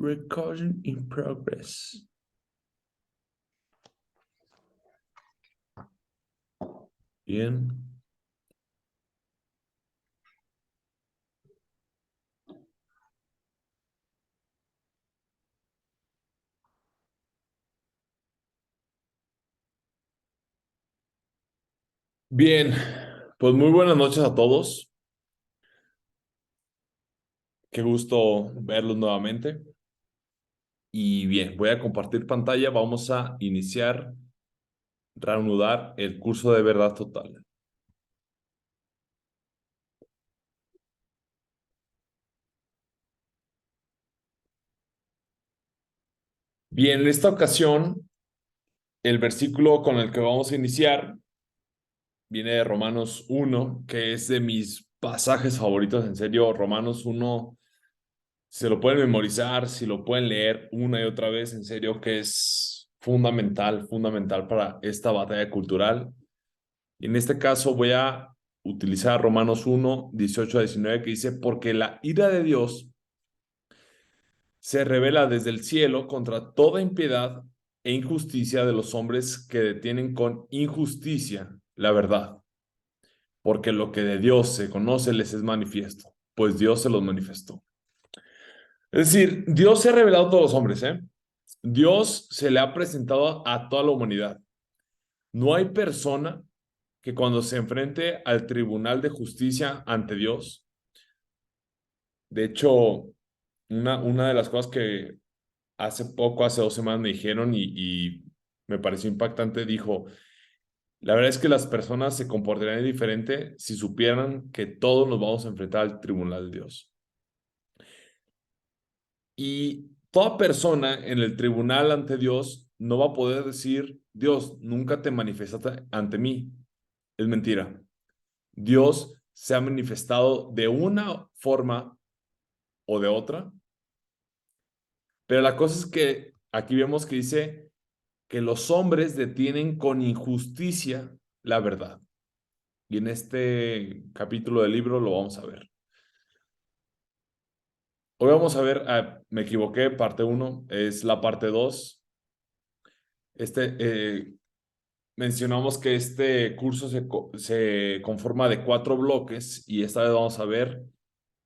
Recording in progress. Bien. Bien, pues muy buenas noches a todos. Qué gusto verlos nuevamente. Y bien, voy a compartir pantalla. Vamos a iniciar, reanudar el curso de verdad total. Bien, en esta ocasión, el versículo con el que vamos a iniciar viene de Romanos 1, que es de mis pasajes favoritos. En serio, Romanos 1 se lo pueden memorizar, si lo pueden leer una y otra vez, en serio que es fundamental, fundamental para esta batalla cultural. Y en este caso voy a utilizar Romanos 1, 18 a 19, que dice, porque la ira de Dios se revela desde el cielo contra toda impiedad e injusticia de los hombres que detienen con injusticia la verdad, porque lo que de Dios se conoce les es manifiesto, pues Dios se los manifestó. Es decir, Dios se ha revelado a todos los hombres, ¿eh? Dios se le ha presentado a toda la humanidad. No hay persona que cuando se enfrente al tribunal de justicia ante Dios, de hecho, una de las cosas que hace poco, hace 2 semanas me dijeron y me pareció impactante, dijo, la verdad es que las personas se comportarían diferente si supieran que todos nos vamos a enfrentar al tribunal de Dios. Y toda persona en el tribunal ante Dios no va a poder decir, Dios, nunca te manifestaste ante mí. Es mentira. Dios se ha manifestado de una forma o de otra, pero la cosa es que aquí vemos que dice que los hombres detienen con injusticia la verdad. Y en este capítulo del libro lo vamos a ver. Hoy vamos a ver, me equivoqué, parte 1, es la parte 2. Este, mencionamos que este curso se conforma de 4 bloques y esta vez vamos a ver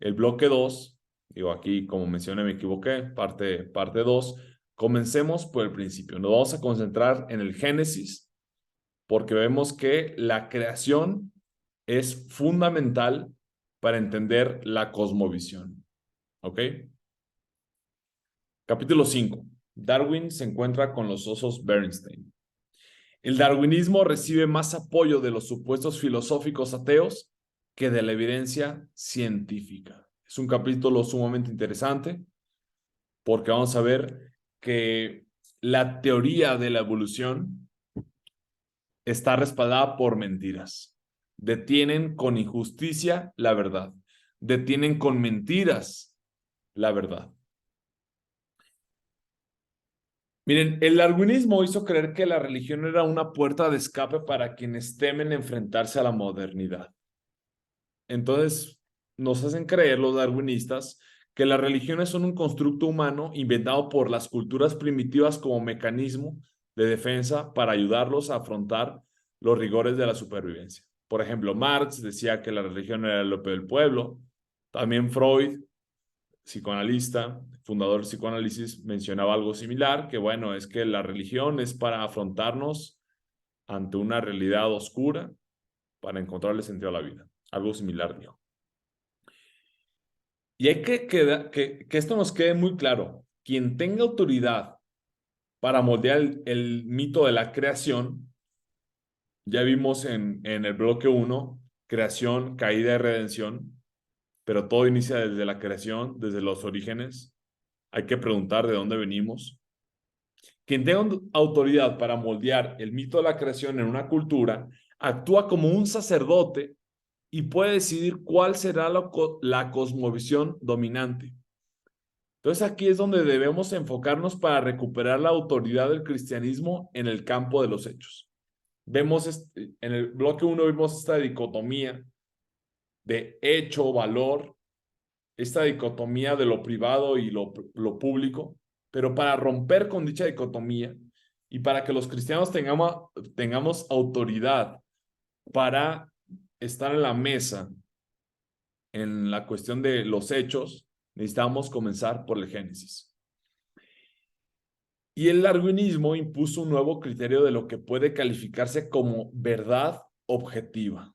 el bloque 2. Digo, aquí, como mencioné, me equivoqué, parte 2. Comencemos por el principio. Nos vamos a concentrar en el Génesis porque vemos que la creación es fundamental para entender la cosmovisión. ¿Ok? Capítulo 5. Darwin se encuentra con los osos Bernstein. El darwinismo recibe más apoyo de los supuestos filosóficos ateos que de la evidencia científica. Es un capítulo sumamente interesante porque vamos a ver que la teoría de la evolución está respaldada por mentiras. Detienen con injusticia la verdad. Detienen con mentiras la verdad. Miren, el darwinismo hizo creer que la religión era una puerta de escape para quienes temen enfrentarse a la modernidad. Entonces, nos hacen creer los darwinistas que las religiones son un constructo humano inventado por las culturas primitivas como mecanismo de defensa para ayudarlos a afrontar los rigores de la supervivencia. Por ejemplo, Marx decía que la religión era el opio del pueblo. También Freud, psicoanalista, fundador del psicoanálisis, mencionaba algo similar, que bueno, es que la religión es para afrontarnos ante una realidad oscura para encontrarle sentido a la vida. Algo similar dijo. Y hay que esto nos quede muy claro. Quien tenga autoridad para moldear el mito de la creación, ya vimos en el bloque 1, creación, caída y redención, pero todo inicia desde la creación, desde los orígenes. Hay que preguntar de dónde venimos. Quien tenga autoridad para moldear el mito de la creación en una cultura, actúa como un sacerdote y puede decidir cuál será la cosmovisión dominante. Entonces aquí es donde debemos enfocarnos para recuperar la autoridad del cristianismo en el campo de los hechos. Vemos en el bloque 1 vimos esta dicotomía de hecho, valor, esta dicotomía de lo privado y lo público, pero para romper con dicha dicotomía y para que los cristianos tengamos autoridad para estar en la mesa en la cuestión de los hechos, necesitamos comenzar por el Génesis. Y el darwinismo impuso un nuevo criterio de lo que puede calificarse como verdad objetiva.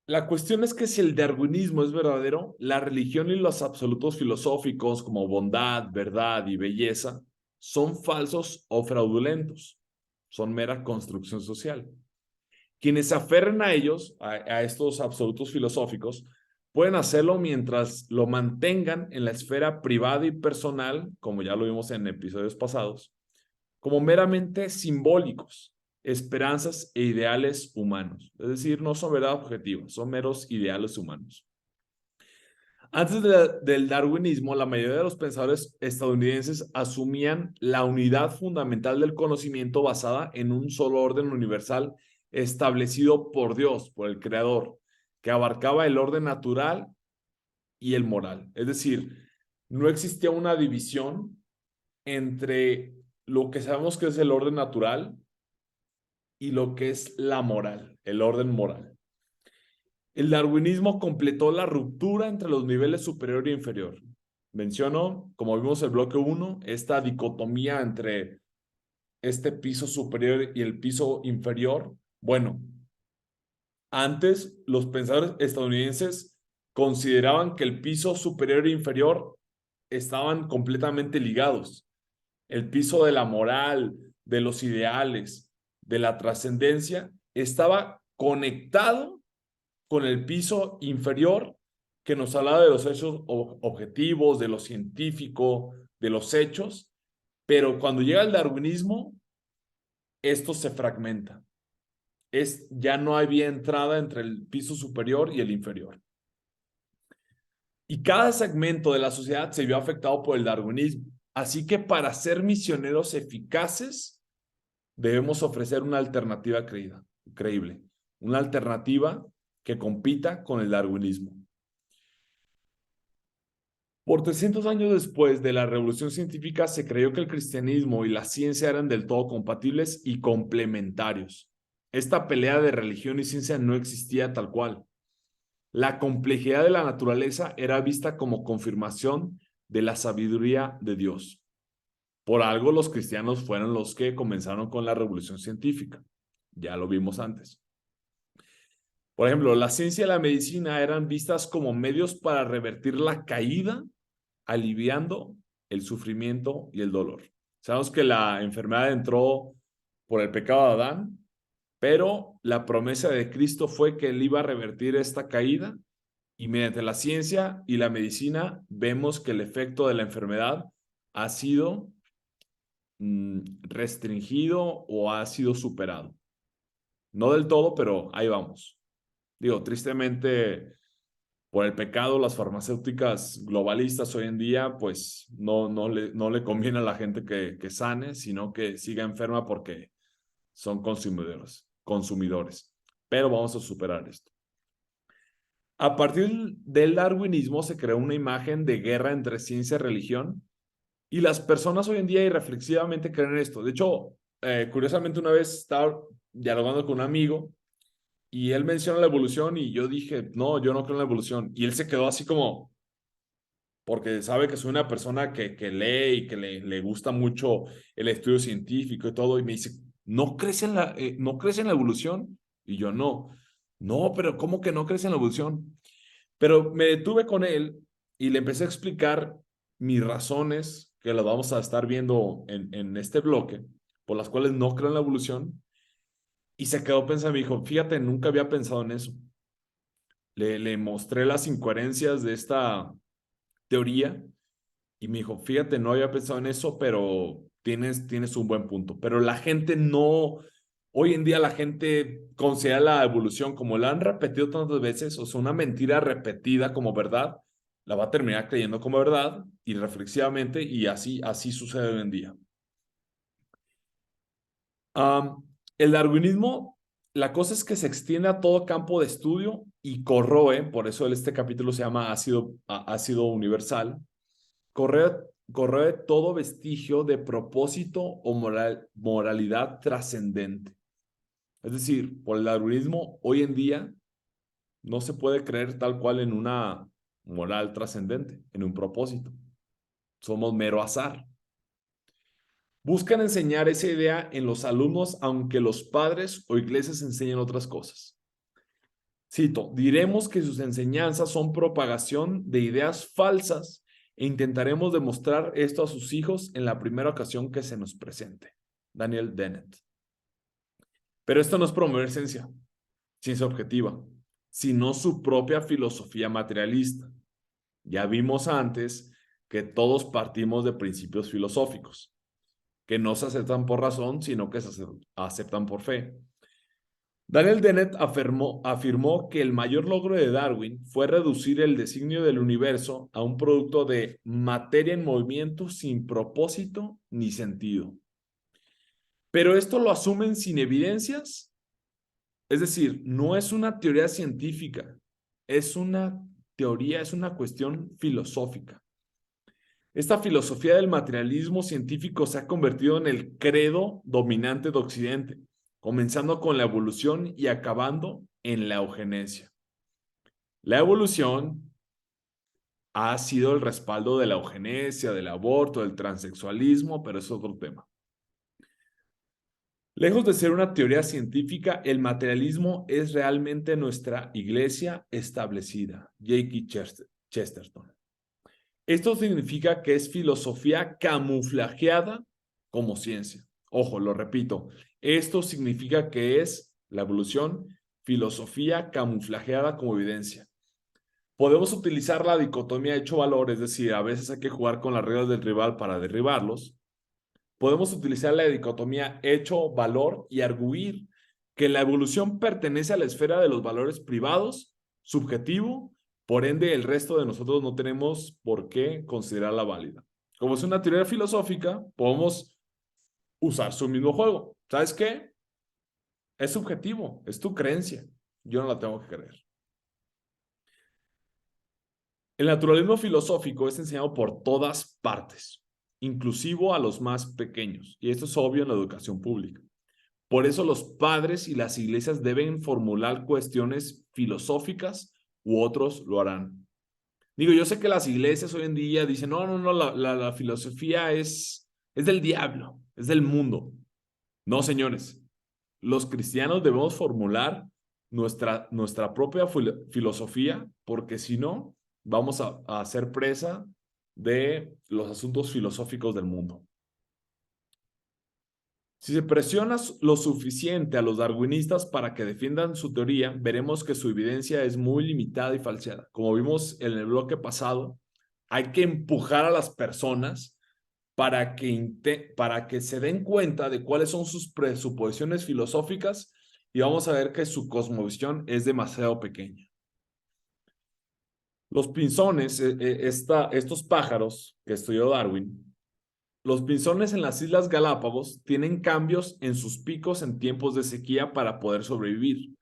La cuestión es que si el darwinismo es verdadero, la religión y los absolutos filosóficos como bondad, verdad y belleza son falsos o fraudulentos, son mera construcción social. Quienes se aferren a ellos, a estos absolutos filosóficos, pueden hacerlo mientras lo mantengan en la esfera privada y personal, como ya lo vimos en episodios pasados, como meramente simbólicos, esperanzas e ideales humanos. Es decir, no son verdad objetiva, son meros ideales humanos. Antes del darwinismo, la mayoría de los pensadores estadounidenses asumían la unidad fundamental del conocimiento basada en un solo orden universal establecido por Dios, por el Creador, que abarcaba el orden natural y el moral. Es decir, no existía una división entre lo que sabemos que es el orden natural y lo que es la moral, el orden moral. El darwinismo completó la ruptura entre los niveles superior e inferior. Menciono, como vimos en el bloque 1, esta dicotomía entre este piso superior y el piso inferior. Bueno, antes los pensadores estadounidenses consideraban que el piso superior e inferior estaban completamente ligados. El piso de la moral, de los ideales, de la trascendencia, estaba conectado con el piso inferior que nos hablaba de los hechos objetivos, de lo científico, de los hechos, pero cuando llega el darwinismo, esto se fragmenta. Ya no había entrada entre el piso superior y el inferior. Y cada segmento de la sociedad se vio afectado por el darwinismo. Así que para ser misioneros eficaces, debemos ofrecer una alternativa creíble, una alternativa que compita con el darwinismo. Por 300 años después de la revolución científica, se creyó que el cristianismo y la ciencia eran del todo compatibles y complementarios. Esta pelea de religión y ciencia no existía tal cual. La complejidad de la naturaleza era vista como confirmación de la sabiduría de Dios. Por algo los cristianos fueron los que comenzaron con la revolución científica. Ya lo vimos antes. Por ejemplo, la ciencia y la medicina eran vistas como medios para revertir la caída, aliviando el sufrimiento y el dolor. Sabemos que la enfermedad entró por el pecado de Adán, pero la promesa de Cristo fue que él iba a revertir esta caída y mediante la ciencia y la medicina vemos que el efecto de la enfermedad ha sido restringido o ha sido superado. No del todo, pero ahí vamos. Digo, tristemente, por el pecado, las farmacéuticas globalistas hoy en día, pues no le conviene a la gente que sane, sino que siga enferma porque son consumidores. Pero vamos a superar esto. A partir del darwinismo se creó una imagen de guerra entre ciencia y religión, y las personas hoy en día irreflexivamente creen en esto. De hecho, curiosamente una vez estaba dialogando con un amigo y él menciona la evolución y yo dije, no, yo no creo en la evolución. Y él se quedó así como, porque sabe que soy una persona que lee y que le gusta mucho el estudio científico y todo, y me dice, ¿no crees en la evolución? Y yo no, pero ¿cómo que no crees en la evolución? Pero me detuve con él y le empecé a explicar mis razones, que las vamos a estar viendo en este bloque, por las cuales no creo en la evolución, y se quedó pensando, me dijo, fíjate, nunca había pensado en eso. Le mostré las incoherencias de esta teoría y me dijo, fíjate, no había pensado en eso, pero tienes un buen punto. Pero la gente no, hoy en día la gente considera la evolución como la han repetido tantas veces, o sea, una mentira repetida como verdad, la va a terminar creyendo como verdad y reflexivamente y así sucede hoy en día. El darwinismo, la cosa es que se extiende a todo campo de estudio y corroe, por eso este capítulo se llama ácido universal, corroe, corroe todo vestigio de propósito o moralidad trascendente. Es decir, por el darwinismo, hoy en día no se puede creer tal cual en una moral trascendente, en un propósito. Somos mero azar. Buscan enseñar esa idea en los alumnos, aunque los padres o iglesias enseñen otras cosas. Cito, diremos que sus enseñanzas son propagación de ideas falsas e intentaremos demostrar esto a sus hijos en la primera ocasión que se nos presente. Daniel Dennett. Pero esto no es promover ciencia objetiva, sino su propia filosofía materialista. Ya vimos antes que todos partimos de principios filosóficos, que no se aceptan por razón, sino que se aceptan por fe. Daniel Dennett afirmó que el mayor logro de Darwin fue reducir el designio del universo a un producto de materia en movimiento sin propósito ni sentido. Pero esto lo asumen sin evidencias, es decir, no es una teoría científica, es una teoría, es una cuestión filosófica. Esta filosofía del materialismo científico se ha convertido en el credo dominante de Occidente, comenzando con la evolución y acabando en la eugenesia. La evolución ha sido el respaldo de la eugenesia, del aborto, del transexualismo, pero es otro tema. Lejos de ser una teoría científica, el materialismo es realmente nuestra iglesia establecida. J.K. Chesterton. Esto significa que es filosofía camuflajeada como ciencia. Ojo, lo repito. Esto significa que es la evolución, filosofía camuflajeada como evidencia. Podemos utilizar la dicotomía hecho-valor, es decir, a veces hay que jugar con las reglas del rival para derribarlos. Podemos utilizar la dicotomía hecho-valor y arguir que la evolución pertenece a la esfera de los valores privados, subjetivo, por ende el resto de nosotros no tenemos por qué considerarla válida. Como es una teoría filosófica, podemos usar su mismo juego. ¿Sabes qué? Es subjetivo, es tu creencia. Yo no la tengo que creer. El naturalismo filosófico es enseñado por todas partes, inclusivo a los más pequeños, y esto es obvio en la educación pública. Por eso los padres y las iglesias deben formular cuestiones filosóficas u otros lo harán. Digo, yo sé que las iglesias hoy en día dicen, no, la filosofía es del diablo, es del mundo. No, señores, los cristianos debemos formular nuestra propia filosofía, porque si no, vamos a ser presa de los asuntos filosóficos del mundo. Si se presiona lo suficiente a los darwinistas para que defiendan su teoría, veremos que su evidencia es muy limitada y falseada. Como vimos en el bloque pasado, hay que empujar a las personas para que se den cuenta de cuáles son sus presuposiciones filosóficas y vamos a ver que su cosmovisión es demasiado pequeña. Los pinzones, estos pájaros que estudió Darwin, los pinzones en las Islas Galápagos tienen cambios en sus picos en tiempos de sequía para poder sobrevivir.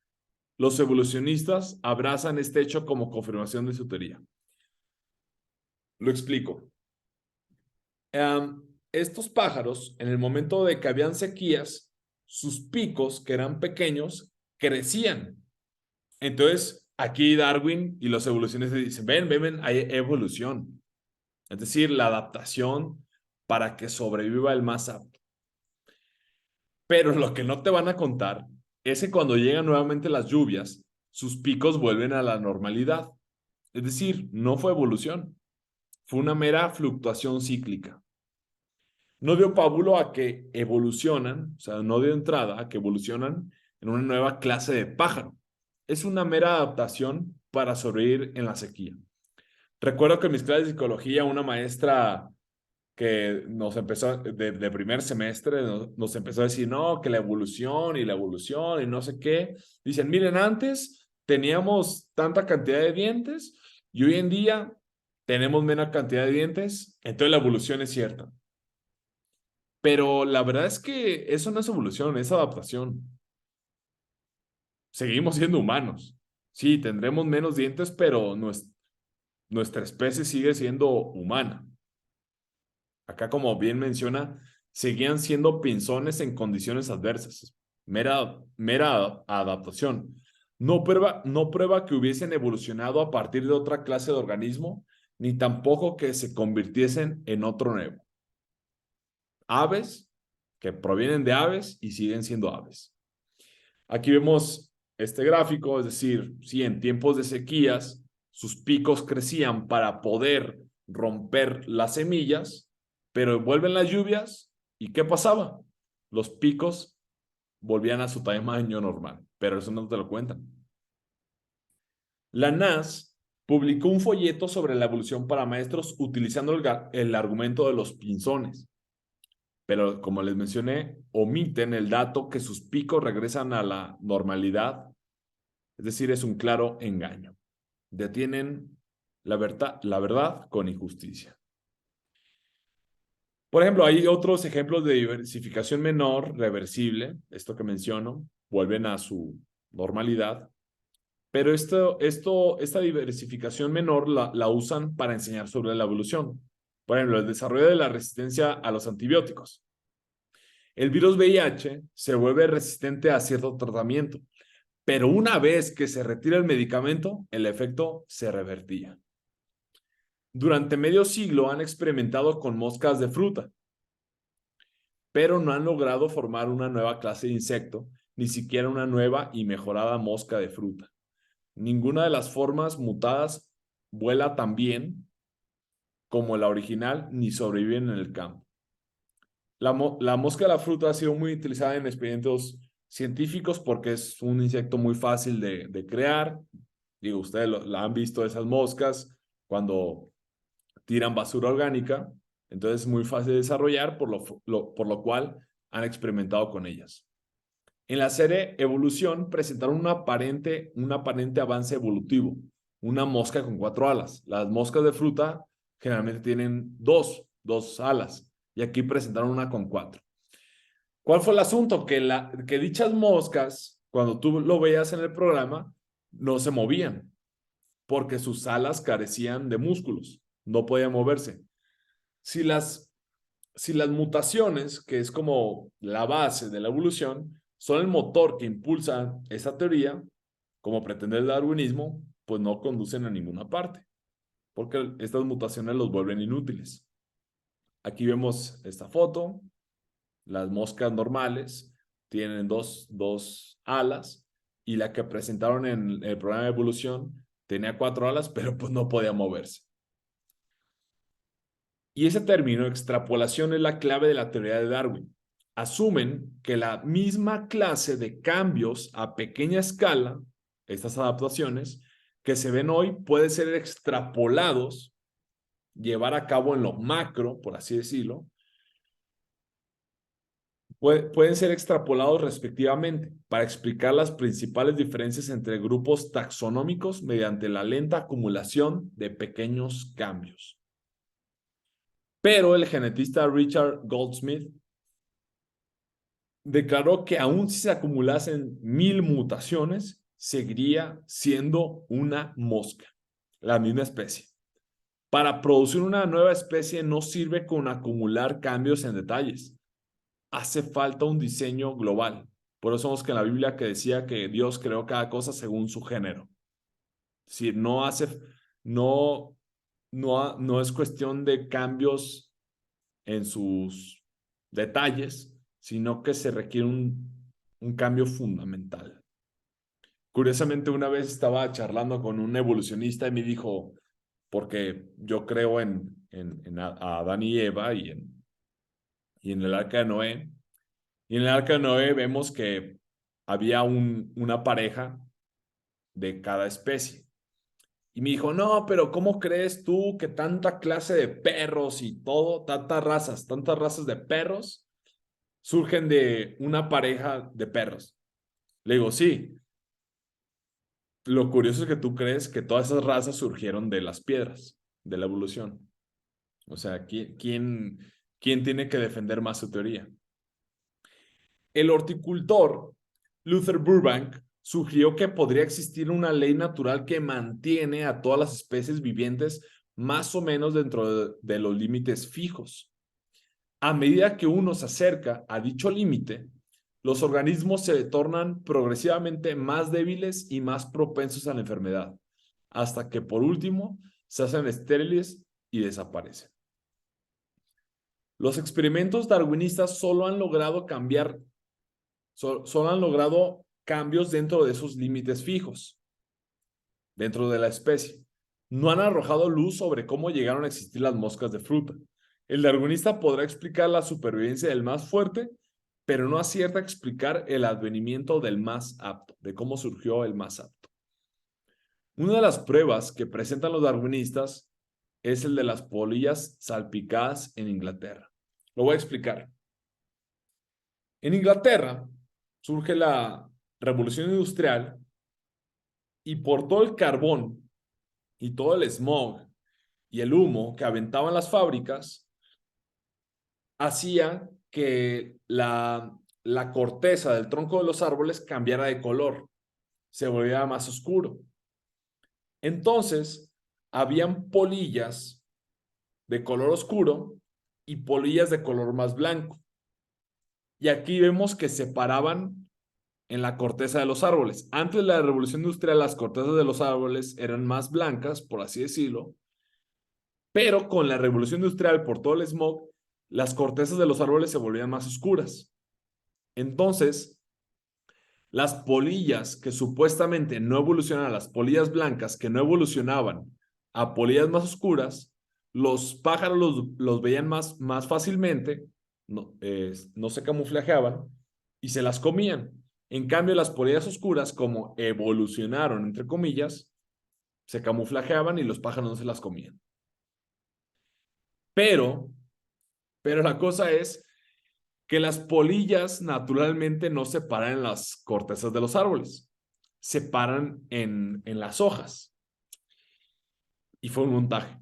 Los evolucionistas abrazan este hecho como confirmación de su teoría. Lo explico. Estos pájaros, en el momento de que habían sequías, sus picos, que eran pequeños, crecían. Entonces, aquí Darwin y los evolucionistas dicen, ven, hay evolución. Es decir, la adaptación para que sobreviva el más apto. Pero lo que no te van a contar es que cuando llegan nuevamente las lluvias, sus picos vuelven a la normalidad. Es decir, no fue evolución, fue una mera fluctuación cíclica. No dio pábulo a que evolucionan, o sea, no dio entrada a que evolucionan en una nueva clase de pájaro. Es una mera adaptación para sobrevivir en la sequía. Recuerdo que en mis clases de psicología, una maestra que nos empezó de primer semestre, nos empezó a decir, no, que la evolución y no sé qué. Dicen, miren, antes teníamos tanta cantidad de dientes y hoy en día tenemos menos cantidad de dientes, entonces la evolución es cierta. Pero la verdad es que eso no es evolución, es adaptación. Seguimos siendo humanos. Sí, tendremos menos dientes, pero nuestra especie sigue siendo humana. Acá, como bien menciona, seguían siendo pinzones en condiciones adversas. Mera adaptación. No prueba que hubiesen evolucionado a partir de otra clase de organismo, ni tampoco que se convirtiesen en otro nuevo. Aves que provienen de aves y siguen siendo aves. Aquí vemos este gráfico, es decir, si en tiempos de sequías sus picos crecían para poder romper las semillas, pero vuelven las lluvias y ¿qué pasaba? Los picos volvían a su tamaño normal, pero eso no te lo cuentan. La NAS publicó un folleto sobre la evolución para maestros utilizando el argumento de los pinzones, pero como les mencioné, omiten el dato que sus picos regresan a la normalidad, es decir, es un claro engaño. Detienen la verdad con injusticia. Por ejemplo, hay otros ejemplos de diversificación menor reversible, esto que menciono, vuelven a su normalidad, pero esta diversificación menor la usan para enseñar sobre la evolución. Por ejemplo, el desarrollo de la resistencia a los antibióticos. El virus VIH se vuelve resistente a cierto tratamiento, pero una vez que se retira el medicamento, el efecto se revertía. Durante medio siglo han experimentado con moscas de fruta, pero no han logrado formar una nueva clase de insecto, ni siquiera una nueva y mejorada mosca de fruta. Ninguna de las formas mutadas vuela tan bien como la original, ni sobreviven en el campo. La mosca de la fruta ha sido muy utilizada en experimentos científicos porque es un insecto muy fácil de crear. Digo, ustedes la han visto esas moscas cuando tiran basura orgánica, entonces es muy fácil de desarrollar, por lo cual han experimentado con ellas. En la serie Evolución presentaron un aparente avance evolutivo, una mosca con 4 alas. Las moscas de fruta generalmente tienen dos alas, y aquí presentaron una con 4. ¿Cuál fue el asunto? Que dichas moscas, cuando tú lo veías en el programa, no se movían, porque sus alas carecían de músculos, no podían moverse. Si las, si las mutaciones, que es como la base de la evolución, son el motor que impulsa esa teoría, como pretende el darwinismo, pues no conducen a ninguna parte, porque estas mutaciones los vuelven inútiles. Aquí vemos esta foto, las moscas normales tienen dos alas, y la que presentaron en el programa de evolución tenía 4 alas, pero pues no podía moverse. Y ese término, extrapolación, es la clave de la teoría de Darwin. Asumen que la misma clase de cambios a pequeña escala, estas adaptaciones, que se ven hoy, pueden ser extrapolados, llevar a cabo en lo macro, por así decirlo, pueden ser extrapolados respectivamente para explicar las principales diferencias entre grupos taxonómicos mediante la lenta acumulación de pequeños cambios. Pero el genetista Richard Goldsmith declaró que aun si se acumulasen 1000 mutaciones, seguiría siendo una mosca, la misma especie. Para producir una nueva especie no sirve con acumular cambios en detalles. Hace falta un diseño global. Por eso vemos que en la Biblia que decía que Dios creó cada cosa según su género. Es decir, no, no es cuestión de cambios en sus detalles, sino que se requiere un cambio fundamental. Curiosamente, una vez estaba charlando con un evolucionista y me dijo, porque yo creo en Adán y Eva y en el arca de Noé, y en el arca de Noé vemos que había una pareja de cada especie. Y me dijo, no, pero ¿cómo crees tú que tanta clase de perros y todo, tantas razas de perros surgen de una pareja de perros? Le digo, sí. Lo curioso es que tú crees que todas esas razas surgieron de las piedras, de la evolución. O sea, ¿quién tiene que defender más su teoría? El horticultor Luther Burbank sugirió que podría existir una ley natural que mantiene a todas las especies vivientes más o menos dentro de los límites fijos. A medida que uno se acerca a dicho límite, los organismos se tornan progresivamente más débiles y más propensos a la enfermedad, hasta que por último se hacen estériles y desaparecen. Los experimentos darwinistas solo han logrado cambios dentro de esos límites fijos, dentro de la especie. No han arrojado luz sobre cómo llegaron a existir las moscas de fruta. El darwinista podrá explicar la supervivencia del más fuerte, pero no acierta a explicar el advenimiento del más apto, de cómo surgió el más apto. Una de las pruebas que presentan los darwinistas es el de las polillas salpicadas en Inglaterra. Lo voy a explicar. En Inglaterra surge la revolución industrial y por todo el carbón y todo el smog y el humo que aventaban las fábricas, hacía que la corteza del tronco de los árboles cambiara de color, se volviera más oscuro. Entonces, habían polillas de color oscuro y polillas de color más blanco. Y aquí vemos que separaban en la corteza de los árboles. Antes de la revolución industrial, las cortezas de los árboles eran más blancas, por así decirlo, pero con la revolución industrial, por todo el smog, las cortezas de los árboles se volvían más oscuras. Entonces, las polillas que supuestamente no evolucionaban, las polillas blancas que no evolucionaban a polillas más oscuras, los pájaros los veían más fácilmente, no se camuflajeaban y se las comían. En cambio, las polillas oscuras, como evolucionaron, entre comillas, se camuflajeaban y los pájaros no se las comían. Pero la cosa es que las polillas naturalmente no se paran en las cortezas de los árboles, se paran en las hojas. Y fue un montaje.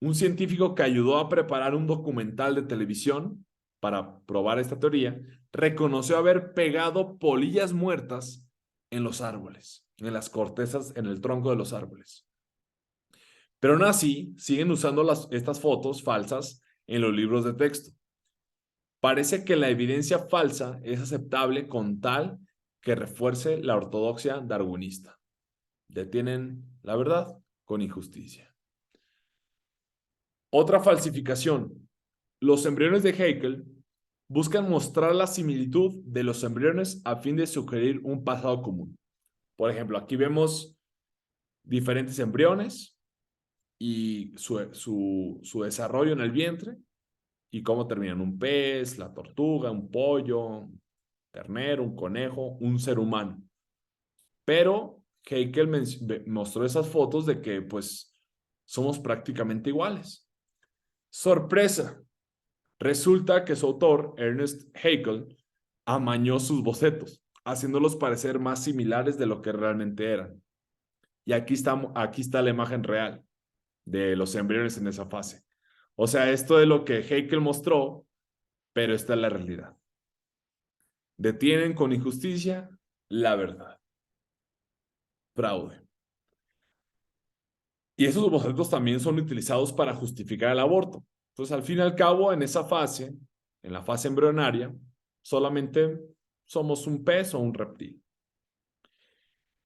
Un científico que ayudó a preparar un documental de televisión para probar esta teoría, reconoció haber pegado polillas muertas en los árboles, en las cortezas, en el tronco de los árboles. Pero aún así, siguen usando estas fotos falsas en los libros de texto. Parece que la evidencia falsa es aceptable con tal que refuerce la ortodoxia darwinista. Detienen la verdad con injusticia. Otra falsificación. Los embriones de Haeckel buscan mostrar la similitud de los embriones a fin de sugerir un pasado común. Por ejemplo, aquí vemos diferentes embriones y su desarrollo en el vientre y cómo terminan un pez, la tortuga, un pollo, un ternero, un conejo, un ser humano. Pero Haeckel mostró esas fotos de que pues somos prácticamente iguales. Sorpresa. Resulta que su autor, Ernest Haeckel, amañó sus bocetos, haciéndolos parecer más similares de lo que realmente eran. Y aquí está la imagen real de los embriones en esa fase. O sea, esto es lo que Haeckel mostró, pero esta es la realidad. Detienen con injusticia la verdad. Fraude. Y esos bocetos también son utilizados para justificar el aborto. Entonces, al fin y al cabo, en esa fase, en la fase embrionaria, solamente somos un pez o un reptil.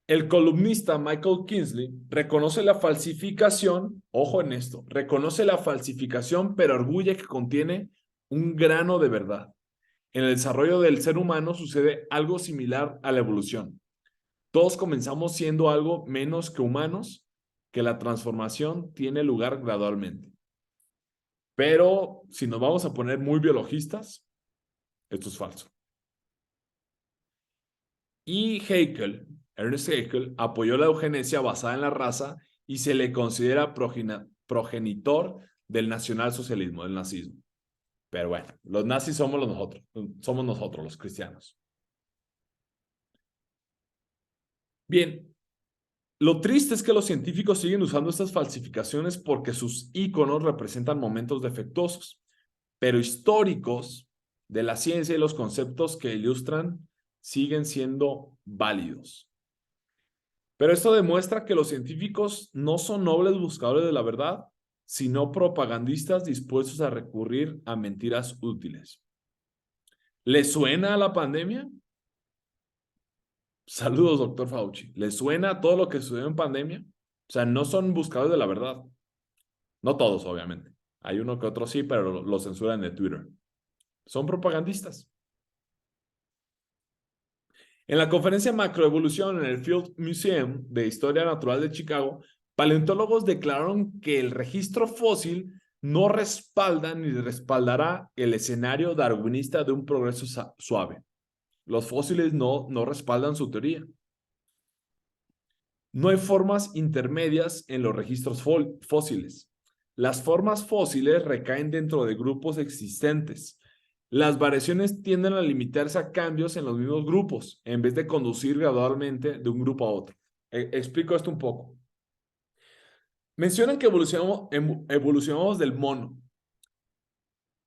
El columnista Michael Kingsley reconoce la falsificación, ojo en esto, reconoce la falsificación, pero arguye que contiene un grano de verdad. En el desarrollo del ser humano sucede algo similar a la evolución. Todos comenzamos siendo algo menos que humanos, que la transformación tiene lugar gradualmente. Pero si nos vamos a poner muy biologistas, esto es falso. Y Ernest Haeckel, apoyó la eugenesia basada en la raza y se le considera progenitor del nacionalsocialismo, del nazismo. Pero bueno, los nazis somos nosotros, los cristianos. Bien, lo triste es que los científicos siguen usando estas falsificaciones porque sus íconos representan momentos defectuosos. pero históricos de la ciencia y los conceptos que ilustran siguen siendo válidos. Pero esto demuestra que los científicos no son nobles buscadores de la verdad, sino propagandistas dispuestos a recurrir a mentiras útiles. ¿Le suena a la pandemia? Saludos, doctor Fauci. ¿Le suena todo lo que sucedió en pandemia? O sea, no son buscadores de la verdad. No todos, obviamente. Hay uno que otro sí, pero lo censuran de Twitter. Son propagandistas. En la conferencia Macroevolución en el Field Museum de Historia Natural de Chicago, paleontólogos declararon que el registro fósil no respalda ni respaldará el escenario darwinista de un progreso suave. Los fósiles no respaldan su teoría. No hay formas intermedias en los registros fósiles. Las formas fósiles recaen dentro de grupos existentes. Las variaciones tienden a limitarse a cambios en los mismos grupos, en vez de conducir gradualmente de un grupo a otro. Explico esto un poco. Mencionan que evolucionamos del mono,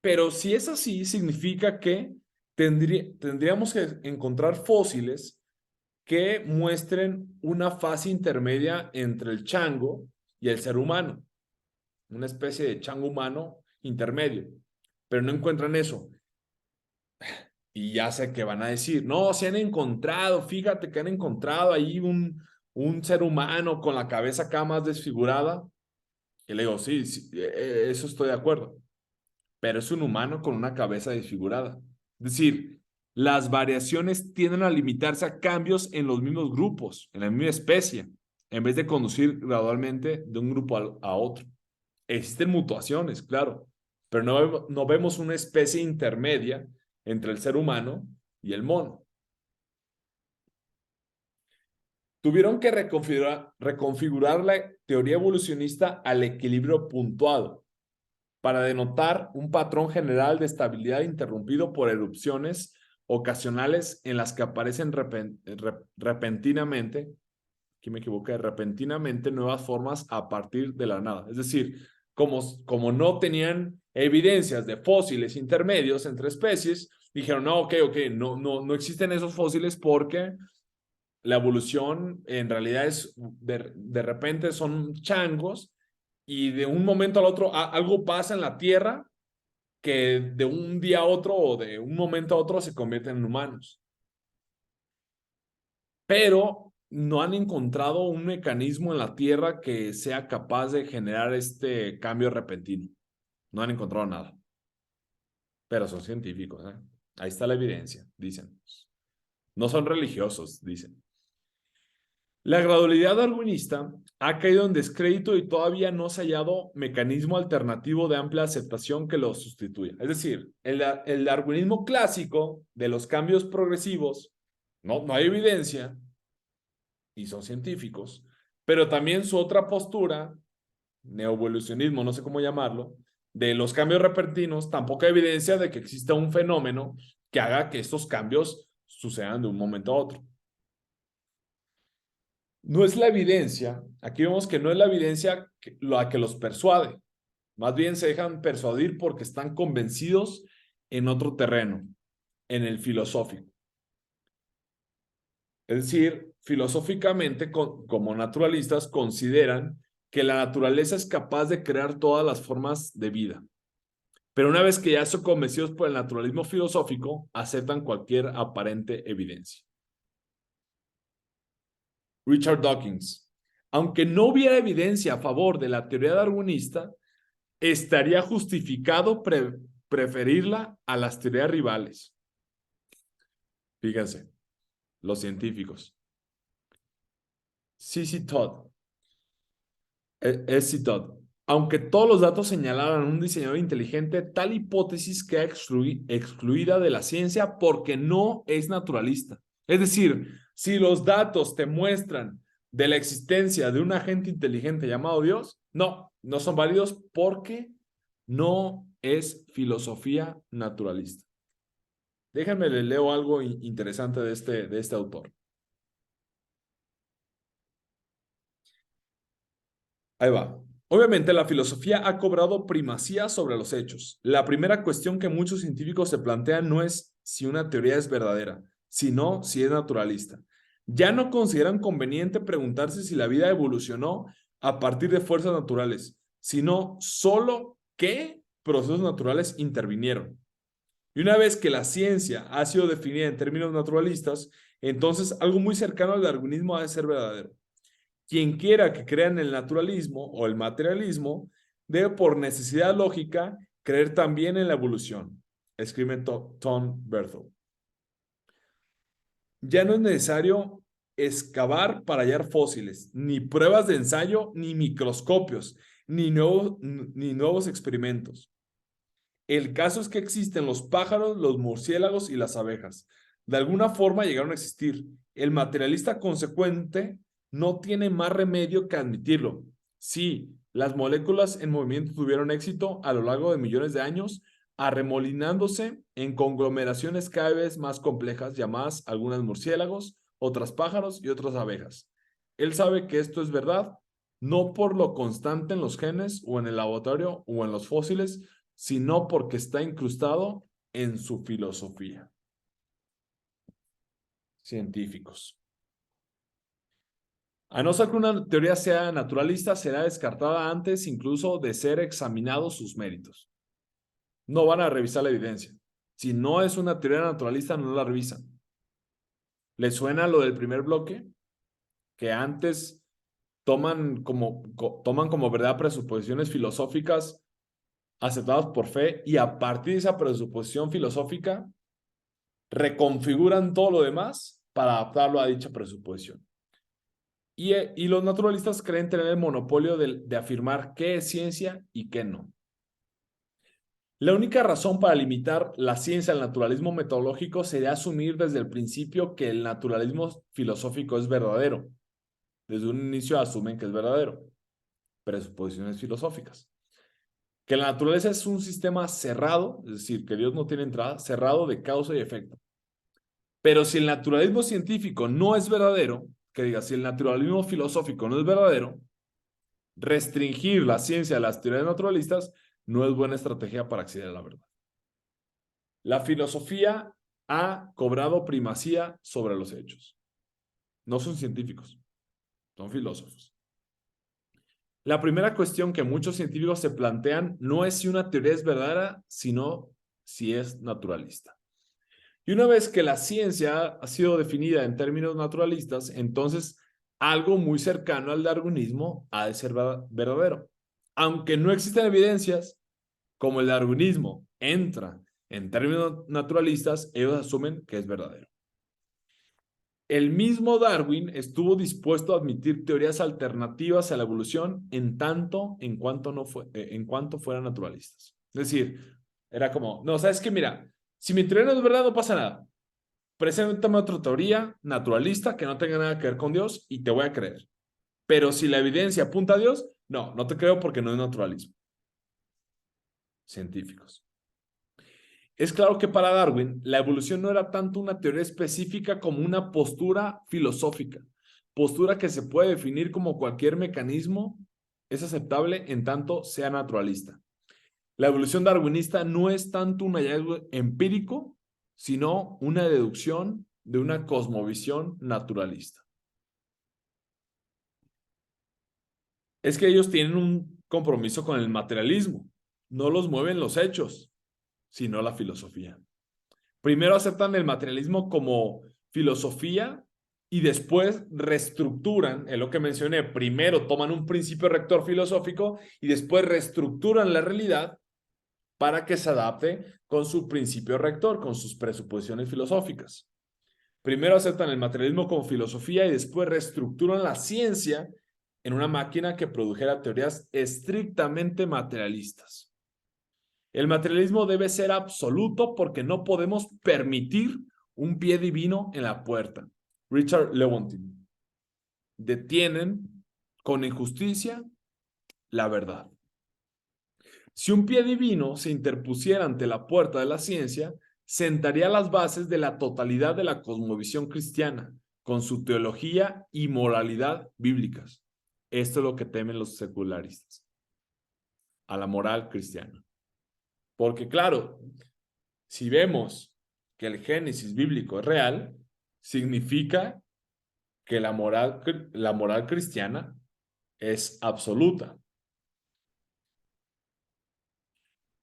pero si es así, significa que tendríamos que encontrar fósiles que muestren una fase intermedia entre el chango y el ser humano, una especie de chango humano intermedio, pero no encuentran eso. Y ya sé que van a decir, no, se han encontrado, fíjate que han encontrado ahí un ser humano con la cabeza acá más desfigurada. Y le digo, sí, sí, eso estoy de acuerdo, pero es un humano con una cabeza desfigurada. Es decir, las variaciones tienden a limitarse a cambios en los mismos grupos, en la misma especie, en vez de conducir gradualmente de un grupo a otro. Existen mutuaciones, claro, pero no vemos una especie intermedia entre el ser humano y el mono. Tuvieron que reconfigurar la teoría evolucionista al equilibrio puntuado para denotar un patrón general de estabilidad interrumpido por erupciones ocasionales en las que aparecen repentinamente, aquí me equivoqué, repentinamente nuevas formas a partir de la nada. Es decir, como no tenían evidencias de fósiles intermedios entre especies, dijeron, no, ok, no existen esos fósiles porque la evolución en realidad es, de repente son changos y de un momento al otro algo pasa en la Tierra que de un día a otro o de un momento a otro se convierten en humanos. Pero no han encontrado un mecanismo en la Tierra que sea capaz de generar este cambio repentino. No han encontrado nada. Pero son científicos, ¿eh? Ahí está la evidencia, dicen. No son religiosos, dicen. La gradualidad darwinista ha caído en descrédito y todavía no se ha hallado mecanismo alternativo de amplia aceptación que lo sustituya. Es decir, el darwinismo clásico de los cambios progresivos, no hay evidencia y son científicos, pero también su otra postura, neoevolucionismo, no sé cómo llamarlo, de los cambios repentinos, tampoco hay evidencia de que exista un fenómeno que haga que estos cambios sucedan de un momento a otro. No es la evidencia, aquí vemos que no es la evidencia la que los persuade, más bien se dejan persuadir porque están convencidos en otro terreno, en el filosófico. Es decir, filosóficamente, como naturalistas, consideran que la naturaleza es capaz de crear todas las formas de vida. Pero una vez que ya son convencidos por el naturalismo filosófico, aceptan cualquier aparente evidencia. Richard Dawkins. Aunque no hubiera evidencia a favor de la teoría darwinista, estaría justificado preferirla a las teorías rivales. Fíjense, los científicos. C.C. Todd. S.C. Todd. Aunque todos los datos señalaran un diseñador inteligente, tal hipótesis queda excluida de la ciencia porque no es naturalista. Es decir, si los datos te muestran de la existencia de un agente inteligente llamado Dios, no son válidos porque no es filosofía naturalista. Déjenme le leo algo interesante de este autor. Ahí va. Obviamente, la filosofía ha cobrado primacía sobre los hechos. La primera cuestión que muchos científicos se plantean no es si una teoría es verdadera, sino si es naturalista. Ya no consideran conveniente preguntarse si la vida evolucionó a partir de fuerzas naturales, sino solo qué procesos naturales intervinieron. Y una vez que la ciencia ha sido definida en términos naturalistas, entonces algo muy cercano al darwinismo ha de ser verdadero. Quien quiera que crea en el naturalismo o el materialismo debe por necesidad lógica creer también en la evolución, escribe Tom Berthold. Ya no es necesario excavar para hallar fósiles, ni pruebas de ensayo, ni microscopios, ni nuevos experimentos. El caso es que existen los pájaros, los murciélagos y las abejas. De alguna forma llegaron a existir. El materialista consecuente no tiene más remedio que admitirlo. Sí, las moléculas en movimiento tuvieron éxito a lo largo de millones de años, arremolinándose en conglomeraciones cada vez más complejas, llamadas algunas murciélagos, otras pájaros y otras abejas. Él sabe que esto es verdad, no por lo constante en los genes o en el laboratorio o en los fósiles, sino porque está incrustado en su filosofía. Científicos. A no ser que una teoría sea naturalista, será descartada antes incluso de ser examinados sus méritos. No van a revisar la evidencia. Si no es una teoría naturalista, no la revisan. ¿Les suena lo del primer bloque? Que antes toman como verdad presuposiciones filosóficas aceptadas por fe y a partir de esa presuposición filosófica reconfiguran todo lo demás para adaptarlo a dicha presuposición. Y los naturalistas creen tener el monopolio de afirmar qué es ciencia y qué no. La única razón para limitar la ciencia al naturalismo metodológico sería asumir desde el principio que el naturalismo filosófico es verdadero. Desde un inicio asumen que es verdadero. Presuposiciones filosóficas. Que la naturaleza es un sistema cerrado, es decir, que Dios no tiene entrada, cerrado de causa y efecto. Pero si el naturalismo científico no es verdadero, que diga, si el naturalismo filosófico no es verdadero, restringir la ciencia a las teorías naturalistas no es buena estrategia para acceder a la verdad. La filosofía ha cobrado primacía sobre los hechos. No son científicos, son filósofos. La primera cuestión que muchos científicos se plantean no es si una teoría es verdadera, sino si es naturalista. Y una vez que la ciencia ha sido definida en términos naturalistas, entonces algo muy cercano al darwinismo ha de ser verdadero. Aunque no existen evidencias, como el darwinismo entra en términos naturalistas, ellos asumen que es verdadero. El mismo Darwin estuvo dispuesto a admitir teorías alternativas a la evolución en cuanto fueran naturalistas. Es decir, era como, no, ¿sabes qué? Mira, si mi teoría no es verdad, no pasa nada. Preséntame otra teoría naturalista que no tenga nada que ver con Dios y te voy a creer. Pero si la evidencia apunta a Dios, no te creo porque no es naturalismo. Científicos. Es claro que para Darwin la evolución no era tanto una teoría específica como una postura filosófica, postura que se puede definir como cualquier mecanismo es aceptable en tanto sea naturalista. La evolución darwinista no es tanto un hallazgo empírico, sino una deducción de una cosmovisión naturalista. Es que ellos tienen un compromiso con el materialismo. No los mueven los hechos, sino la filosofía. Primero aceptan el materialismo como filosofía y después reestructuran, es lo que mencioné, primero toman un principio rector filosófico y después reestructuran la realidad para que se adapte con su principio rector, con sus presuposiciones filosóficas. Primero aceptan el materialismo como filosofía y después reestructuran la ciencia en una máquina que produjera teorías estrictamente materialistas. El materialismo debe ser absoluto porque no podemos permitir un pie divino en la puerta. Richard Lewontin. Detienen con injusticia la verdad. Si un pie divino se interpusiera ante la puerta de la ciencia, sentaría las bases de la totalidad de la cosmovisión cristiana, con su teología y moralidad bíblicas. Esto es lo que temen los secularistas. a la moral cristiana. Porque claro, si vemos que el Génesis bíblico es real, significa que la moral cristiana es absoluta.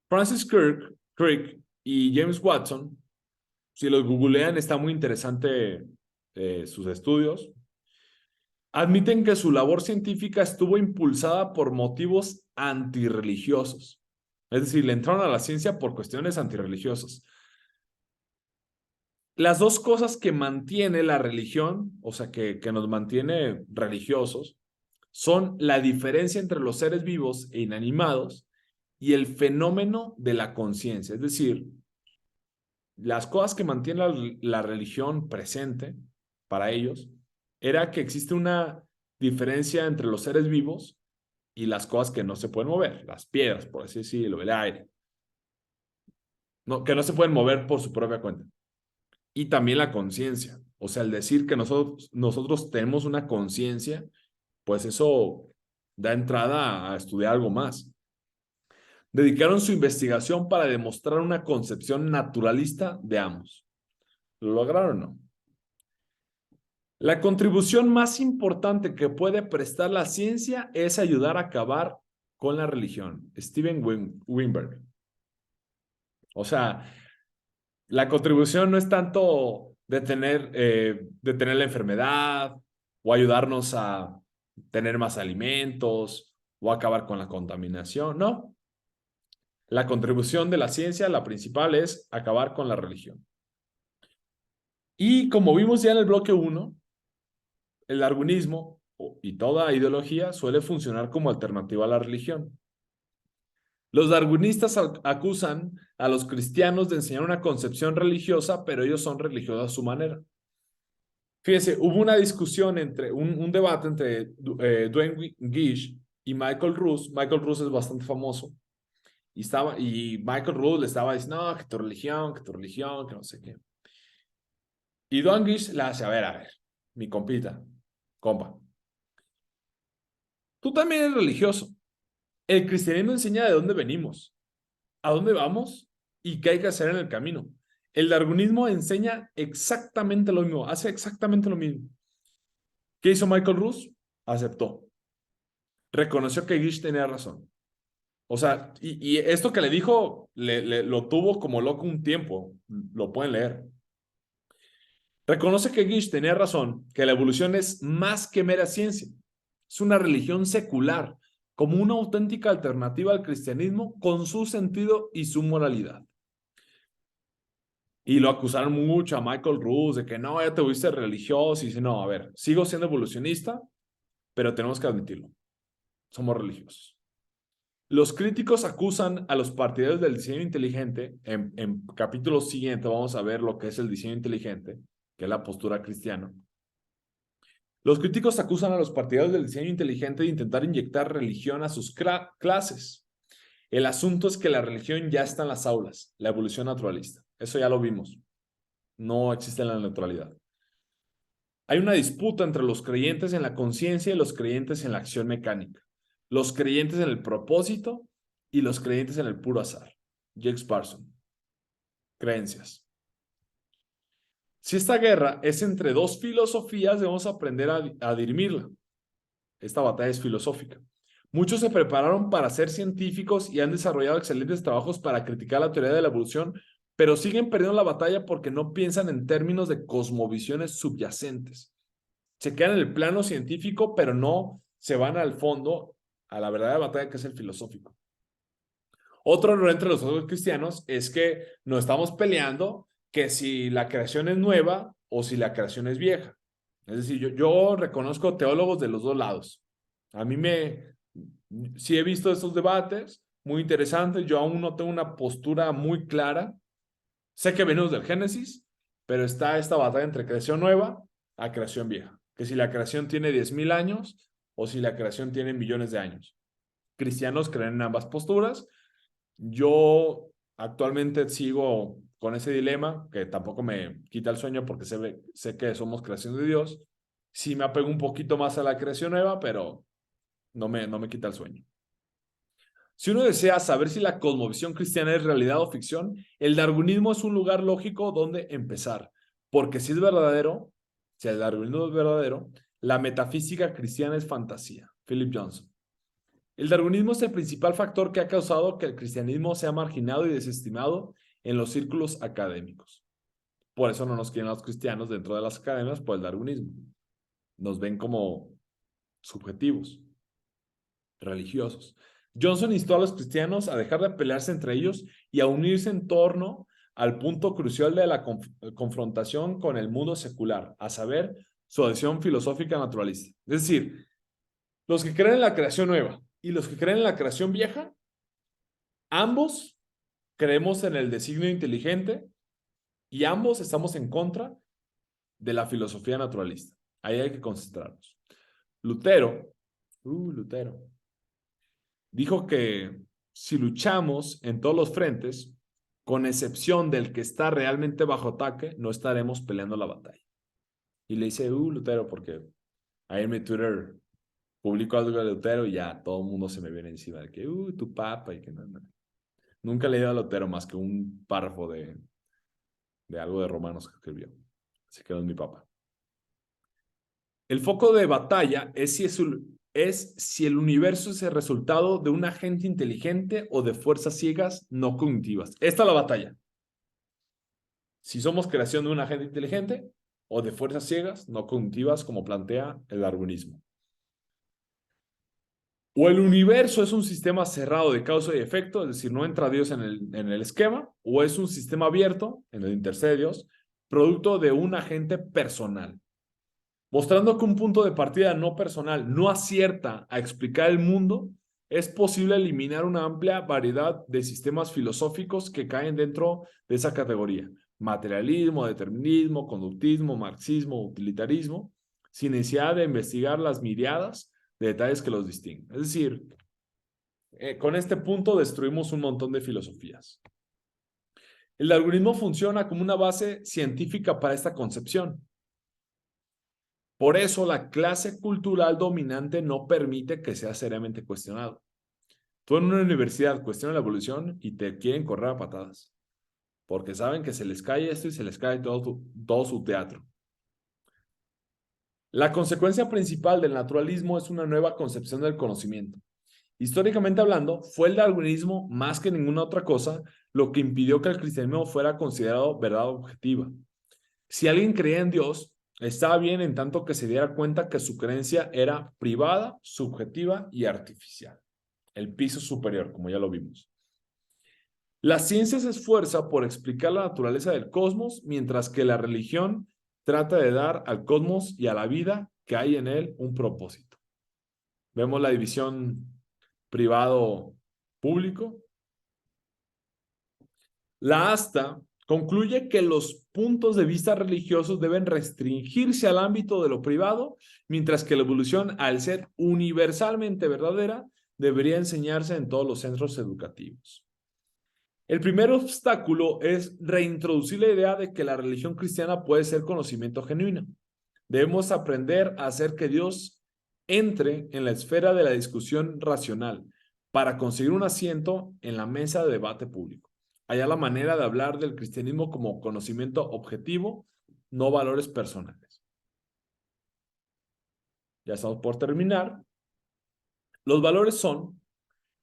Francis Crick y James Watson, si los googlean, está muy interesante sus estudios. Admiten que su labor científica estuvo impulsada por motivos antirreligiosos. Es decir, le entraron a la ciencia por cuestiones antirreligiosas. Las dos cosas que mantiene la religión, o sea, que nos mantiene religiosos, son la diferencia entre los seres vivos e inanimados y el fenómeno de la conciencia. Es decir, las cosas que mantiene la religión presente para ellos era que existe una diferencia entre los seres vivos y las cosas que no se pueden mover, las piedras, por así decirlo, el aire, no, que no se pueden mover por su propia cuenta. Y también la conciencia, o sea, el decir que nosotros tenemos una conciencia, pues eso da entrada a estudiar algo más. Dedicaron su investigación para demostrar una concepción naturalista de ambos. ¿Lo lograron o no? La contribución más importante que puede prestar la ciencia es ayudar a acabar con la religión. Steven Weinberg. O sea, la contribución no es tanto detener la enfermedad o ayudarnos a tener más alimentos o acabar con la contaminación. No. La contribución de la ciencia, la principal, es acabar con la religión. Y como vimos ya en el bloque 1, el darwinismo y toda ideología suele funcionar como alternativa a la religión. Los darwinistas acusan a los cristianos de enseñar una concepción religiosa, pero ellos son religiosos a su manera. Fíjense, hubo una discusión un debate entre Duane Gish y Michael Ruse. Michael Ruse es bastante famoso. Y Michael Ruse le estaba diciendo, no, que tu religión, que no sé qué. Y Duane Gish le hace, a ver, mi compita, compa. Tú también eres religioso. El cristianismo enseña de dónde venimos, a dónde vamos y qué hay que hacer en el camino. El darwinismo enseña exactamente lo mismo, hace exactamente lo mismo. ¿Qué hizo Michael Ruse? Aceptó. Reconoció que Gish tenía razón. O sea, y esto que le dijo, lo tuvo como loco un tiempo. Lo pueden leer. Reconoce que Gish tenía razón, que la evolución es más que mera ciencia. Es una religión secular, como una auténtica alternativa al cristianismo con su sentido y su moralidad. Y lo acusaron mucho a Michael Ruse de que no, ya te volviste religioso. Y dice, no, a ver, sigo siendo evolucionista, pero tenemos que admitirlo. Somos religiosos. Los críticos acusan a los partidarios del diseño inteligente. En capítulos siguientes vamos a ver lo que es el diseño inteligente, que es la postura cristiana. Los críticos acusan a los partidarios del diseño inteligente de intentar inyectar religión a sus clases. El asunto es que la religión ya está en las aulas, la evolución naturalista. Eso ya lo vimos. No existe la neutralidad. Hay una disputa entre los creyentes en la conciencia y los creyentes en la acción mecánica. Los creyentes en el propósito y los creyentes en el puro azar. Jake Parsons. Creencias. Si esta guerra es entre dos filosofías, debemos aprender a dirimirla. Esta batalla es filosófica. Muchos se prepararon para ser científicos y han desarrollado excelentes trabajos para criticar la teoría de la evolución, pero siguen perdiendo la batalla porque no piensan en términos de cosmovisiones subyacentes. Se quedan en el plano científico, pero no se van al fondo, a la verdadera batalla que es el filosófico. Otro error entre los otros cristianos es que nos estamos peleando que si la creación es nueva o si la creación es vieja. Es decir, yo reconozco teólogos de los dos lados. A mí sí he visto estos debates muy interesantes. Yo aún no tengo una postura muy clara. Sé que venimos del Génesis, pero está esta batalla entre creación nueva a creación vieja. Que si la creación tiene 10,000 años o si la creación tiene millones de años. Cristianos creen en ambas posturas. Yo actualmente sigo con ese dilema, que tampoco me quita el sueño porque sé que somos creación de Dios. Sí me apego un poquito más a la creación nueva, pero no me quita el sueño. Si uno desea saber si la cosmovisión cristiana es realidad o ficción, el darwinismo es un lugar lógico donde empezar. Porque si es verdadero, si el darwinismo es verdadero, la metafísica cristiana es fantasía. Philip Johnson. El darwinismo es el principal factor que ha causado que el cristianismo sea marginado y desestimado en los círculos académicos. Por eso no nos quieren los cristianos dentro de las academias por el darwinismo. Nos ven como subjetivos, religiosos. Johnson instó a los cristianos a dejar de pelearse entre ellos y a unirse en torno al punto crucial de la confrontación con el mundo secular, a saber, su adhesión filosófica naturalista. Es decir, los que creen en la creación nueva y los que creen en la creación vieja, ambos creemos en el designio inteligente y ambos estamos en contra de la filosofía naturalista. Ahí hay que concentrarnos. Lutero, dijo que si luchamos en todos los frentes, con excepción del que está realmente bajo ataque, no estaremos peleando la batalla. Y le dice, Lutero, porque ahí en mi Twitter publico algo de Lutero y ya todo el mundo se me viene encima de que, tu papa y que no. Nunca he leído a Lutero más que un párrafo de algo de Romanos que escribió. Así que no es mi papa. El foco de batalla es si el universo es el resultado de un agente inteligente o de fuerzas ciegas no cognitivas. Esta es la batalla. Si somos creación de un agente inteligente o de fuerzas ciegas no cognitivas, como plantea el darwinismo. O el universo es un sistema cerrado de causa y efecto, es decir, no entra Dios en el esquema, o es un sistema abierto, en el intercede Dios, producto de un agente personal. Mostrando que un punto de partida no personal no acierta a explicar el mundo, es posible eliminar una amplia variedad de sistemas filosóficos que caen dentro de esa categoría. Materialismo, determinismo, conductismo, marxismo, utilitarismo, sin necesidad de investigar las miriadas de detalles que los distinguen. Es decir, con este punto destruimos un montón de filosofías. El darwinismo funciona como una base científica para esta concepción. Por eso la clase cultural dominante no permite que sea seriamente cuestionado. Tú en una universidad cuestionas la evolución y te quieren correr a patadas, porque saben que se les cae esto y se les cae todo su teatro. La consecuencia principal del naturalismo es una nueva concepción del conocimiento. Históricamente hablando, fue el darwinismo más que ninguna otra cosa lo que impidió que el cristianismo fuera considerado verdad objetiva. Si alguien creía en Dios, estaba bien en tanto que se diera cuenta que su creencia era privada, subjetiva y artificial. El piso superior, como ya lo vimos. La ciencia se esfuerza por explicar la naturaleza del cosmos, mientras que la religión trata de dar al cosmos y a la vida que hay en él un propósito. Vemos la división privado-público. La asta concluye que los puntos de vista religiosos deben restringirse al ámbito de lo privado, mientras que la evolución, al ser universalmente verdadera, debería enseñarse en todos los centros educativos. El primer obstáculo es reintroducir la idea de que la religión cristiana puede ser conocimiento genuino. Debemos aprender a hacer que Dios entre en la esfera de la discusión racional para conseguir un asiento en la mesa de debate público. Allá la manera de hablar del cristianismo como conocimiento objetivo, no valores personales. Ya estamos por terminar. Los valores son,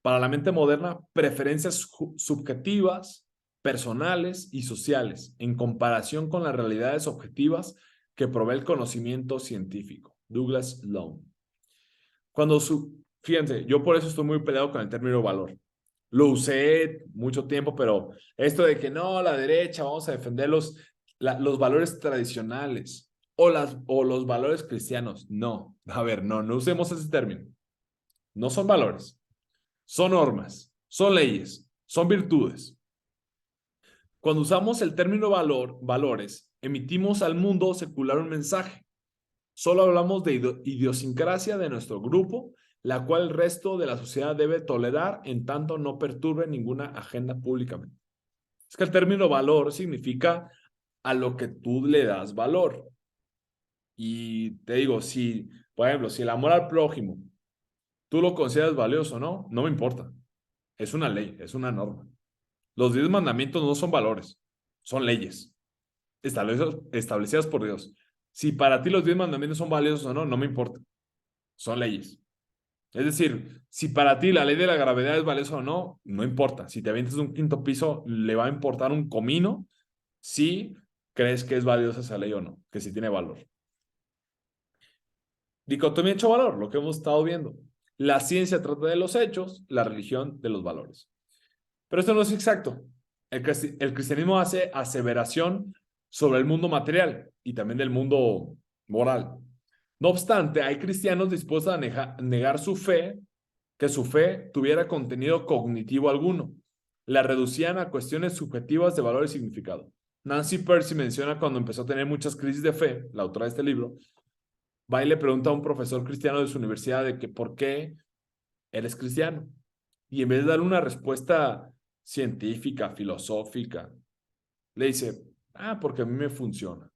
para la mente moderna, preferencias subjetivas, personales y sociales, en comparación con las realidades objetivas que provee el conocimiento científico. Douglas Sloan. Fíjense, yo por eso estoy muy peleado con el término valor. Lo usé mucho tiempo, pero esto de que no, la derecha, vamos a defender los valores tradicionales o los valores cristianos. No, a ver, no usemos ese término. No son valores, son normas, son leyes, son virtudes. Cuando usamos el término valores, emitimos al mundo secular un mensaje. Solo hablamos de idiosincrasia de nuestro grupo, la cual el resto de la sociedad debe tolerar en tanto no perturbe ninguna agenda públicamente. Es que el término valor significa a lo que tú le das valor. Y te digo, por ejemplo, si el amor al prójimo tú lo consideras valioso, ¿no? No me importa. es una ley, es una norma. Los 10 mandamientos no son valores, son leyes establecidas por Dios. Si para ti los 10 mandamientos son valiosos o no, no me importa. Son leyes. Es decir, si para ti la ley de la gravedad es valiosa o no, no importa. Si te avientas de un quinto piso, le va a importar un comino si crees que es valiosa esa ley o no, que si tiene valor. Dicotomía hecho-valor, lo que hemos estado viendo. La ciencia trata de los hechos, la religión de los valores. Pero esto no es exacto. El cristianismo hace aseveración sobre el mundo material y también del mundo moral. No obstante, hay cristianos dispuestos a negar su fe, que su fe tuviera contenido cognitivo alguno. La reducían a cuestiones subjetivas de valor y significado. Nancy Pearcey menciona cuando empezó a tener muchas crisis de fe, la autora de este libro, va y le pregunta a un profesor cristiano de su universidad de que por qué eres cristiano. Y en vez de dar una respuesta científica, filosófica, le dice, porque a mí me funciona.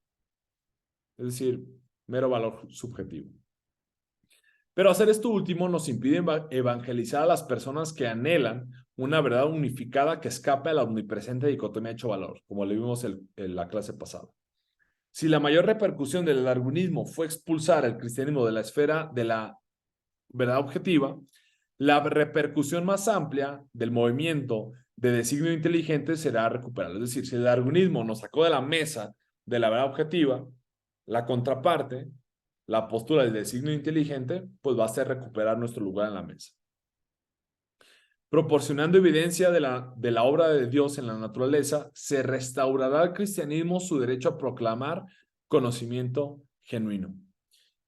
Es decir, mero valor subjetivo. Pero hacer esto último nos impide evangelizar a las personas que anhelan una verdad unificada que escape a la omnipresente dicotomía hecho-valor, como le vimos en la clase pasada. Si la mayor repercusión del darwinismo fue expulsar el cristianismo de la esfera de la verdad objetiva, la repercusión más amplia del movimiento de designio inteligente será recuperarlo. Es decir, si el darwinismo nos sacó de la mesa de la verdad objetiva, la contraparte, la postura del designio inteligente, pues va a ser recuperar nuestro lugar en la mesa. Proporcionando evidencia de la obra de Dios en la naturaleza, se restaurará al cristianismo su derecho a proclamar conocimiento genuino.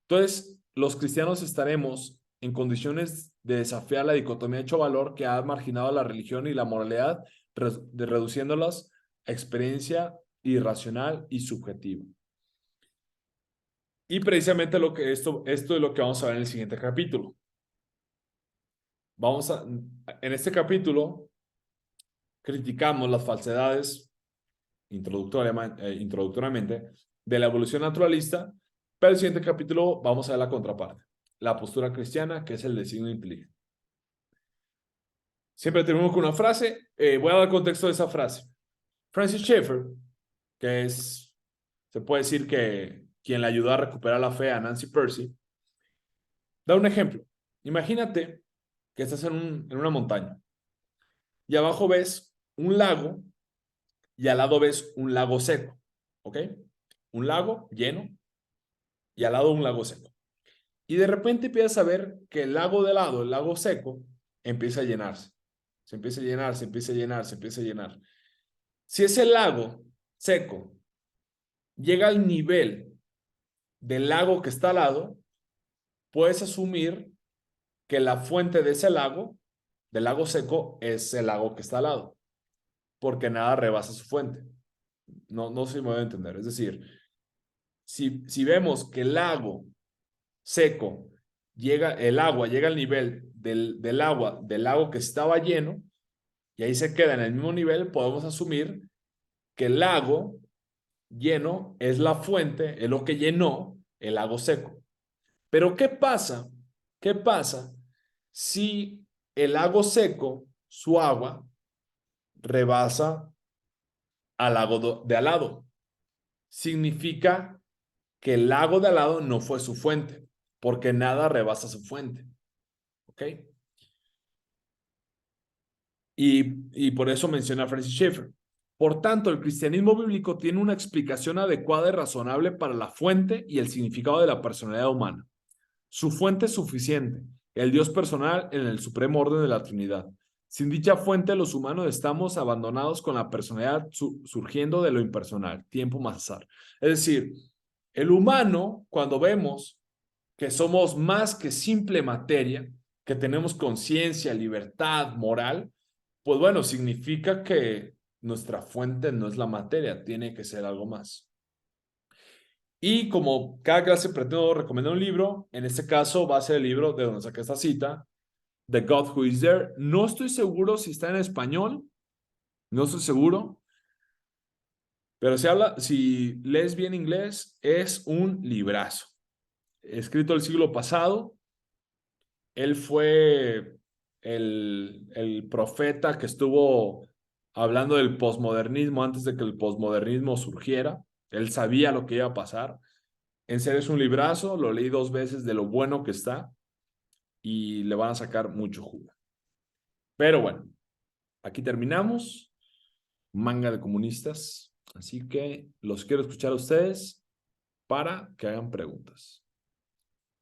Entonces, los cristianos estaremos en condiciones de desafiar la dicotomía hecho-valor que ha marginado la religión y la moralidad, reduciéndolas a experiencia irracional y subjetiva. Y precisamente esto es lo que vamos a ver en el siguiente capítulo. En este capítulo criticamos las falsedades introductoriamente de la evolución naturalista, pero en el siguiente capítulo vamos a ver la contraparte, la postura cristiana, que es el designio inteligente. Siempre terminamos con una frase. Voy a dar contexto de esa frase. Francis Schaeffer, que se puede decir que quien le ayudó a recuperar la fe a Nancy Pearcey, da un ejemplo. Imagínate que estás en una montaña y abajo ves un lago y al lado ves un lago seco, ¿ok? Un lago lleno y al lado un lago seco. Y de repente empiezas a ver que el lago de lado, el lago seco, empieza a llenarse. Se empieza a llenar, se empieza a llenar, se empieza a llenar. Si ese lago seco llega al nivel del lago que está al lado, puedes asumir que la fuente de ese lago, del lago seco, es el lago que está al lado, porque nada rebasa su fuente. No sé si me voy a entender. Es decir, si vemos que el lago seco el agua llega al nivel del agua del lago que estaba lleno y ahí se queda en el mismo nivel, podemos asumir que el lago lleno es la fuente, es lo que llenó el lago seco. Pero ¿qué pasa? ¿Qué pasa si el lago seco, su agua, rebasa al lago de al lado? Significa que el lago de al lado no fue su fuente, porque nada rebasa su fuente. ¿Ok? Y por eso menciona Francis Schaeffer. Por tanto, el cristianismo bíblico tiene una explicación adecuada y razonable para la fuente y el significado de la personalidad humana. Su fuente es suficiente, el Dios personal en el supremo orden de la Trinidad. Sin dicha fuente, los humanos estamos abandonados con la personalidad surgiendo de lo impersonal, tiempo más azar. Es decir, el humano, cuando vemos que somos más que simple materia, que tenemos conciencia, libertad, moral, pues bueno, significa que nuestra fuente no es la materia, tiene que ser algo más. Y como cada clase pretendo recomendar un libro, en este caso va a ser el libro de donde saqué esta cita, The God Who Is There. No estoy seguro si está en español, no estoy seguro, pero si lees bien inglés, es un librazo. Escrito el siglo pasado, él fue el profeta que estuvo hablando del posmodernismo antes de que el posmodernismo surgiera. Él sabía lo que iba a pasar. En serio es un librazo, lo leí 2 veces de lo bueno que está y le van a sacar mucho jugo. Pero bueno, aquí terminamos. Manga de comunistas. Así que los quiero escuchar a ustedes para que hagan preguntas.